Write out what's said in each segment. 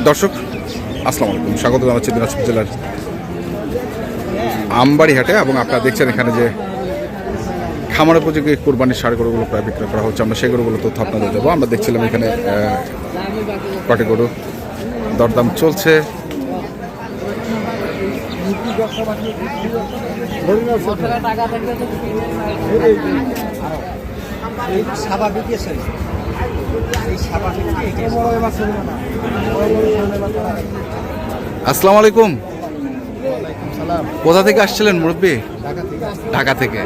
দর্শক আসসালামু আলাইকুম, স্বাগত জানাচ্ছি দিনাজপুর জেলার আমবাড়ি হাটে। এবং আপনারা দেখছেন এখানে যে খামার উপযোগী কোরবানির ষাঁড় গরুগুলো প্রায় বিক্রয় করা হচ্ছে। আমরা সেই গরুগুলো তথ্য আপনাদের দেবো। আমরা দেখছিলাম এখানে কটে গরু দরদাম চলছে। আসসালামু আলাইকুম, কোথা থেকে আসছিলেন মুরব্বী? ঢাকা থেকে।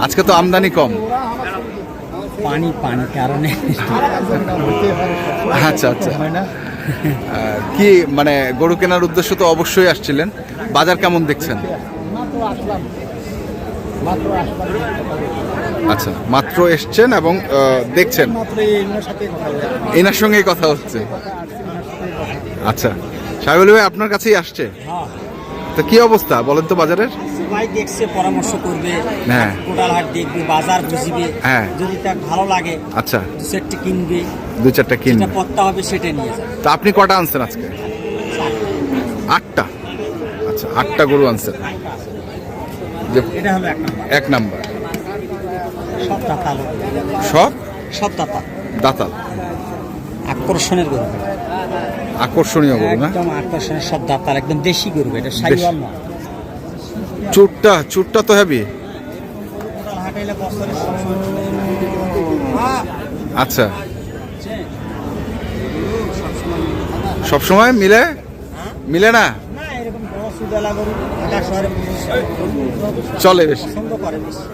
আজকে তো আমদানি কম। পানি কারণে। আচ্ছা আচ্ছা, কি মানে গরু কেনার উদ্দেশ্য তো অবশ্যই আসছিলেন। বাজার কেমন দেখছেন? আচ্ছা, মাত্র এসছেন এবং দেখছেন, এনার সঙ্গেই কথা হচ্ছে। আচ্ছা, সাহেবুল ভাই আপনার কাছেই আসছে। তো কি অবস্থা বলেন তো বাজারের? সবাই দেখছে, পরামর্শ করবে, হ্যাঁ, টোটাল হাট দেখবে, বাজার বুঝবে, হ্যাঁ, যদি তার ভালো লাগে আচ্ছা দু চারটে কিনবে, দু চারটা কিনবে, পত্তা হবে সেটা নিয়ে যাবে। তা আপনি কটা আনছেন আজকে? 8টা। আচ্ছা, 8টা গরু আনছেন। এটা হলো এক নাম্বার। সব দাতাল, সব দাতাল। দাতাল আকর্ষণের গরু, আকর্ষণীয় গরু না? একদম আকর্ষণীয়, সব দাতাল, একদম দেশি গরু। এটা সাইওয়াল না। চুটটা তো হেভি। আচ্ছা, সবসময় মিলে না, চলে বেশি,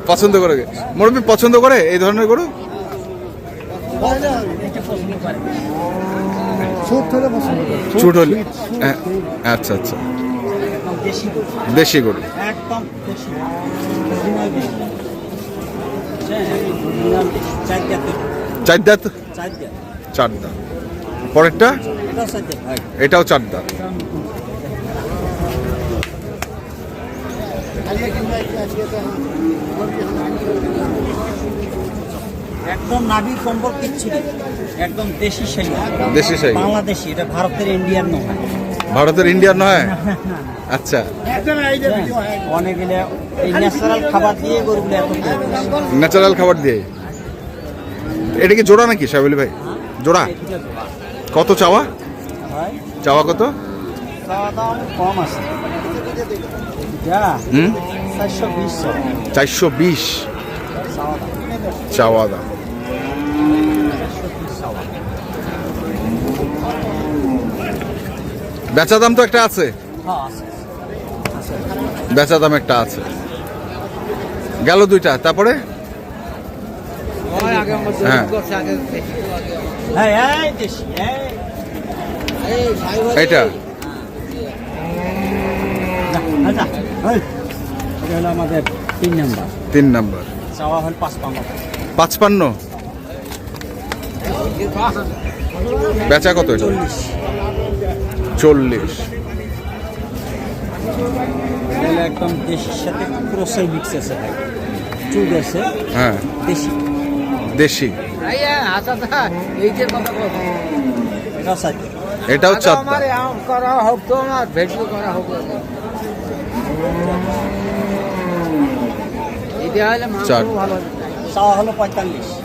পছন্দ করে। মুরব্বি পছন্দ করে এই ধরনের গরু? চুট হলে, আচ্ছা আচ্ছা, দেশি গরু, একদম দেশি। চার দাঁত। পরেরটা এটাও 4 দাঁত। একদম নাভির কম্বল কিচ্ছু নেই, একদম দেশি শাহী। বাংলাদেশি, এটা ভারতের ইন্ডিয়ান নয়। ভারতের ইন্ডিয়ান নয়? আচ্ছা, অনেকগুলো এই ন্যাচারাল খাবার দিয়ে গরুগুলো এত, ন্যাচারাল খাবার দিয়ে। এটা কি জোড়া নাকি সাহেব ভাই? জোড়া কত চাওয়া? চাওয়া কত? কম আছে, 420 চাওয়া দাম। বেচা দাম তো একটা আছে, বেচা দাম একটা আছে। গেল 2টা, তারপরে এটা আমাদের 3 নাম্বার। চাওয়া হল 55। বেচা কত? 40। একদম দেশির সাথে ক্রসের মিক্স আছে ভাই, চুল আছে। হ্যাঁ, দেশি। এটাও 4 করা হোক, তোমার ভিডিও করা হোক।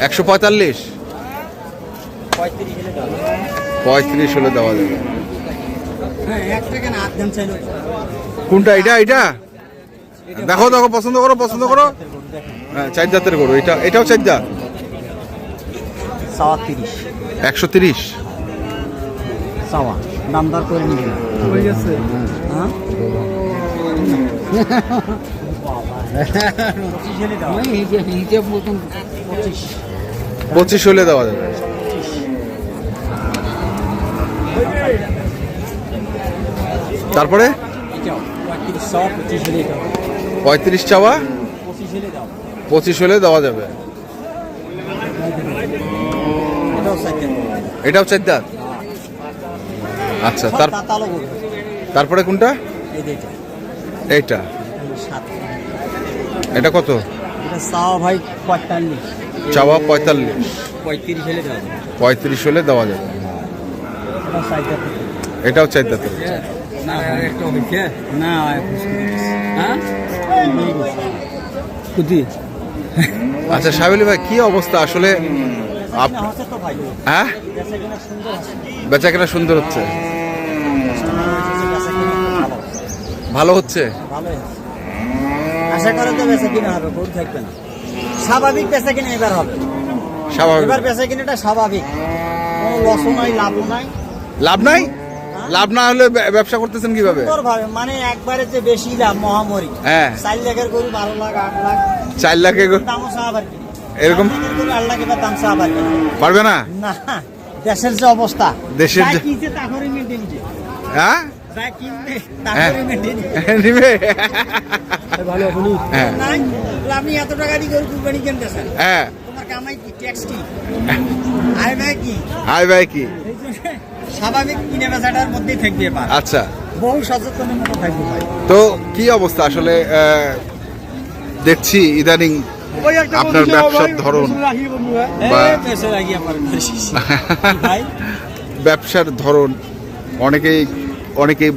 145। 35 হলে দেওয়া যাবে। কোনটা? এটা দেখো পছন্দ করো। হ্যাঁ, 4 দাঁতের গরু। এটাও 4 দাঁত। 130। নামদার করে নিবেন। 25 হলে দেওয়া যাবে। তারপরে 35 চাওয়া, 25 হলে দেওয়া যাবে। এটাও 4 দাঁত। আচ্ছা, তারপরে কোনটা? এইটা। এটা কত? চাওয়া ভাই 45। চাওয়া 45। 35 হলে দেওয়া যাবে। 35 হলে দেওয়া যাবে। এটাও চার দাঁতের। না আচ্ছা সাহেব আলী ভাই কি অবস্থা আসলে হ্যাঁ বেচা কেনা সুন্দর হচ্ছে, ভালো হচ্ছে, আশা করে তো বেচা কিনা হবে, গরু থাকবে না, স্বাভাবিক বেচা কিনা এবার হবে, স্বাভাবিক এবার বেচা কিনাটা স্বাভাবিক, কোনো লসও নাই লাভও নাই। লাভ নাই? লাভ না হলে ব্যবসা করতেছেন কিভাবে? সুন্দরভাবে, মানে একবারে যে বেশি লাভ মহামরি, হ্যাঁ 4 লাখের গরু 12 লাখ 8 লাখ 4 লাখে দামও স্বাভাবিক, এরকম 8 লাখ এবার দাম স্বাভাবিক পারবে না। না। দেশের যে অবস্থা, দেশের যা যে কিনছে তা করে মেনটেন, হ্যাঁ যা কিনবে তা হ্যাঁ। করে মেনটেন নিবে ভালো আপনি হ্যাঁ নাই, আপনি এত টাকা দিয়ে গরু কুরবানি কিনতেছেন, হ্যাঁ তোমার কামাই কি, ট্যাক্স কি, আয় ব্যয় কি, হাই ভাই কি এই জন্য স্বাভাবিক কিনে বেচাটার মধ্যেই থাকবে এবার, আচ্ছা বহু সচেতনের মতো থাকবে ভাই। তো কি অবস্থা আসলে দেখছি ইদানিং আপনার ব্যবসার ধরন বা- এই পেছে লাগিয়ে আমার ভাই ব্যবসার ধরন অনেকেই অনেকেই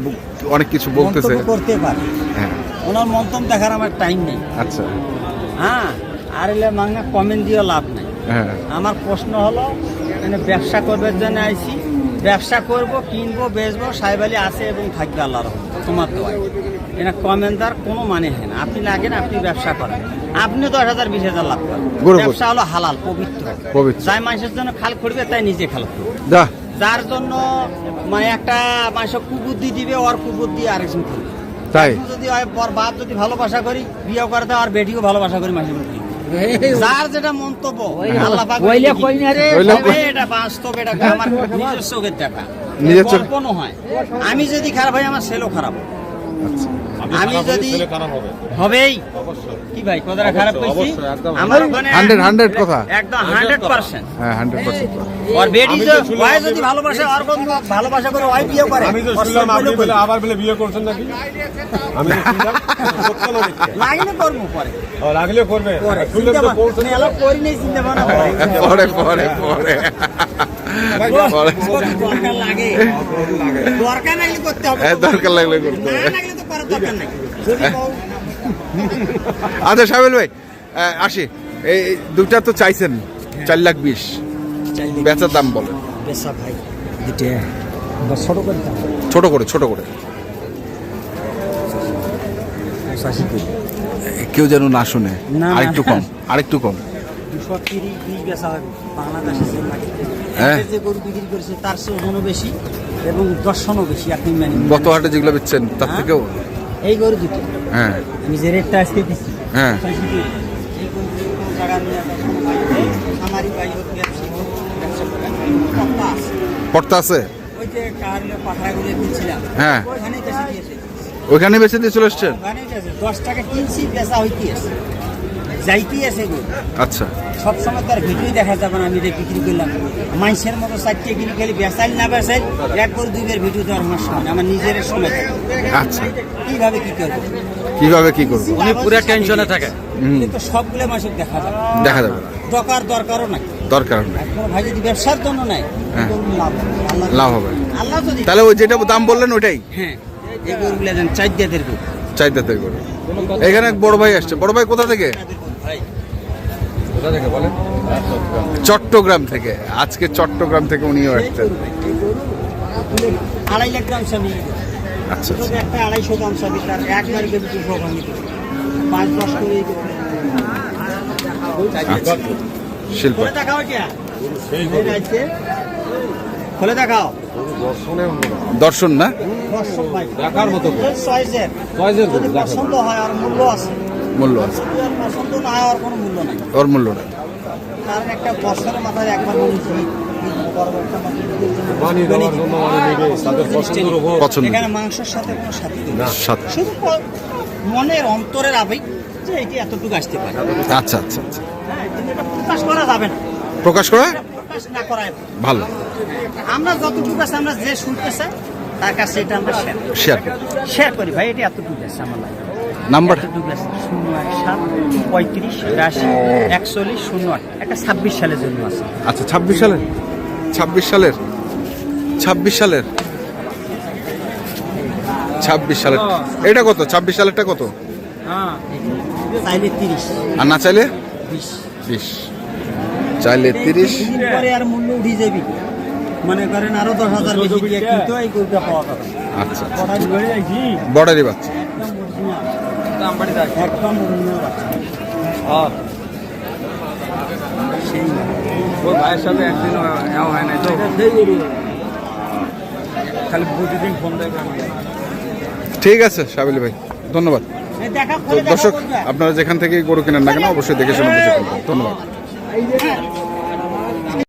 অনেক কিছু বলতেছে, মন্তব্য করতে পারে, হ্যাঁ ওনার মন্তব্য দেখার আমার টাইম নেই, আচ্ছা হ্যাঁ, আর এলে মাংনা কমেন্ট দিয়ে লাভ নাই। হ্যাঁ আমার প্রশ্ন হলো, মানে ব্যবসা করবার জন্য আইছি, ব্যবসা করব, কিনবো, বেচবো, সাহেব আলী আছে এবং থাকবে আল্লাহর রহমতে, তোমার তো এটা কমেন্টার কোনো মানে হয় না, আপনি লাগেন, আপনি ব্যবসা করেন, আপনি 10,000 20,000 লাভ করেন, গরু ব্যবসা হলো হালাল পবিত্র, পবিত্র। যাই মানুষের জন্য খাল করবে তাই নিজে খাল করবে, যা যার জন্য মানে একটা মানুষ কুবুদ্ধি দিবে, ওর কুবুদ্ধি আরেকজন করবে, তাই যদি হয় ওর বাপ যদি ভালোবাসা করি বিয়ে করে দেয়, আর বেটিও ভালোবাসা করি মানুষের প্রতি। যার যেটা মন্তব্য আল্লাহ পাক কইলে কই- এটা বাস্তব, এটা আমার নিজের চোখের দেখা, নিজের চোখ- কল্পনা হয়। আমি যদি খারাপ হয় আমার ছেলেও খারাপ, আমি যদি হবেই কি ভাই কথাটা খারাপ কইছি, আমার ওখানে 100 কথা একদম 100%। হ্যাঁ 100% আর বেটি যদি ভালোবাসে, আর কোন ভালোবাসা করে ওই বিয়ে করে, আমি তো শুনলাম আপনি বলে আবার বলে বিয়ে করছেন নাকি? আমি তো শুনলাম সত্য না মিথ্যা? লাগলে করবো পরে, ও, লাগলে করবে। পরে শুনলাম চিন্তা তো করছেন। ভাবনা এলো করি নেই, চিন্তা ভাবনা করি। পরে পরে পরে পরে দরকার লাগে, দরকার লাগলে করতে হবে, হ্যাঁ, দরকার লাগলে করতে না হবে। লাগলে তো করার দরকার নাই। যদি বউ আচ্ছা সাহেব ভাই আসি, এই দুটা তো চাইছেন 4,20,000 বেচার দাম বলেন, বেসা ভাই দিতে বস ছোট করে দাও, ছোট করে ছোট করে, কেউ যেন না শুনে, না, আরেকটু কম, আরেকটু কম 230 বেচা হবে বাংলাদেশে, যে মাটিতে হ্যাঁ। যে গরু বিক্রি করেছে তার চেয়ে ওজনও বেশি এবং দর্শনও বেশি, আপনি মানে গত হাটে যেগুলো বেচছেন তার হ্যাঁ। থেকেও এই গরু দুটো হ্যাঁ আমি যে রেটটা আজকে দিচ্ছি, হ্যাঁ এই গরুগুলো কোনো জায়গা নিয়ে আমারই ভাই হোক, ব্যবসা হোক, ব্যবসা করেন, কথা আছে। পড়তা আছে, ওই যে কারণে পাঠাগুলো কিনছিলাম, হ্যাঁ। ওইখানেই বেশি দিয়েছে, ওইখানে বেচে দিয়ে চলে এসছেন। ওখানেই দিয়েছে, 10 টাকা কিনছি, বেচা হইতে আছে, যাইতেই আছে গরু। আচ্ছা সবসময় তার ভিডিও দেখা যাবে না, আমি এটা বিক্রি করলাম মানুষের মতো 4টে কিনে খেলি, বেচাইল না বেচাইল 1 করে 2 বের ভিডিও দেওয়ার আমার সময়, আমার নিজের সময় থাকে। আচ্ছা কিভাবে কি করবো, কিভাবে কি করবো উনি পুরো টেনশনে থাকে, হুম। কিন্তু সবগুলো মানুষের দেখা যাবে, দেখা যাবে না, দরকারও নাই। দরকার নেই, কোনো ভাই যদি ব্যবসার জন্য নেয়, হ্যাঁ। গরু লাভ হবে। লাভ হবে। আল্লাহ যদি তাহলে ওই যেটা দাম বললেন ওইটাই হ্যাঁ, এই গরুগুলো দেন 4 জাতের গরু, চাইতে করে। এখানে এক বড় ভাই আসছে, বড় ভাই কোথা থেকে? ভাই চট্টগ্রাম থেকে, আজকে চট্টগ্রাম থেকে উনিও আসছেন। 2.5 লাখ দাম স্বামী, আচ্ছা যদি একটা 250 দাম স্বামী, তার 1 গাড়ি কেবি 200 ভাঙি 5-10 করে এই গরু। আচ্ছা শিল্প খুলে দেখাও এটা, খুলে দেখাও, দর্শন না, দর্শক ভাই দেখার মতো করে। চয়েসের চয়েসের গরু, যদি দেখার পছন্দ হয় আর মূল্য আছে, মূল্য আছে, যদি আর পছন্দ না হয় আর কোনো মূল্য নাই, ওর মূল্য না। কারণ একটা বছরের মাথায় একবার মানুষ বানিয়ে দেওয়ার জন্য মানে নেবে, তাদের পছন্দের উপর। পছন্দ এখানে মাংসের সাথে কোনো সাথে নেই। সাথে। শুধু মনের অন্তরের আবেগ যে এটি এতটুকু আসতে পারে, আচ্ছা আচ্ছা আচ্ছা, হ্যাঁ, কিন্তু এটা প্রকাশ করা যাবে না, প্রকাশ করে এটা প্রকাশ না করায় ভালো, আমরা যতটুকু আছে, আমরা যে শুনতে চাই তার কাছে এটা আমরা শেয়ার শেয়ার করি, ভাই এটা এতটুকু আছে আমার লাগে, নাম্বার এতটুকু আছে 017 35 82 41 41, একটা 26 সালের জন্য আছে। আচ্ছা 26 সালের 26 সালের 26 সালের 26 সালের এটা কত? 26 সালেরটা কত? চাইলে 30, আর না চাইলে 20 20, চাইলে 30। দিন পরে আর মূল্য উঠে যাবি, মনে করেন আরো 10,000 বেশি দিয়ে কিন্তু এই গরুটা পাওয়া যাবে। আচ্ছা, বর্ডারি বর্ডারি বাচ্চা। একদম original বাচ্চা। সেই ওর ভাইয়ের সাথে একদিন হয় না তো খালি প্রতিদিন ফোন দেয় আমাকে। ঠিক আছে সাবিল ভাই, ধন্যবাদ। এই দেখা তো করে দেখা দর্শক, করবে। আপনারা যেখান থেকে গরু কেনেন না কেন অবশ্যই দেখে শুনে বুঝে কিনবেন। ধন্যবাদ।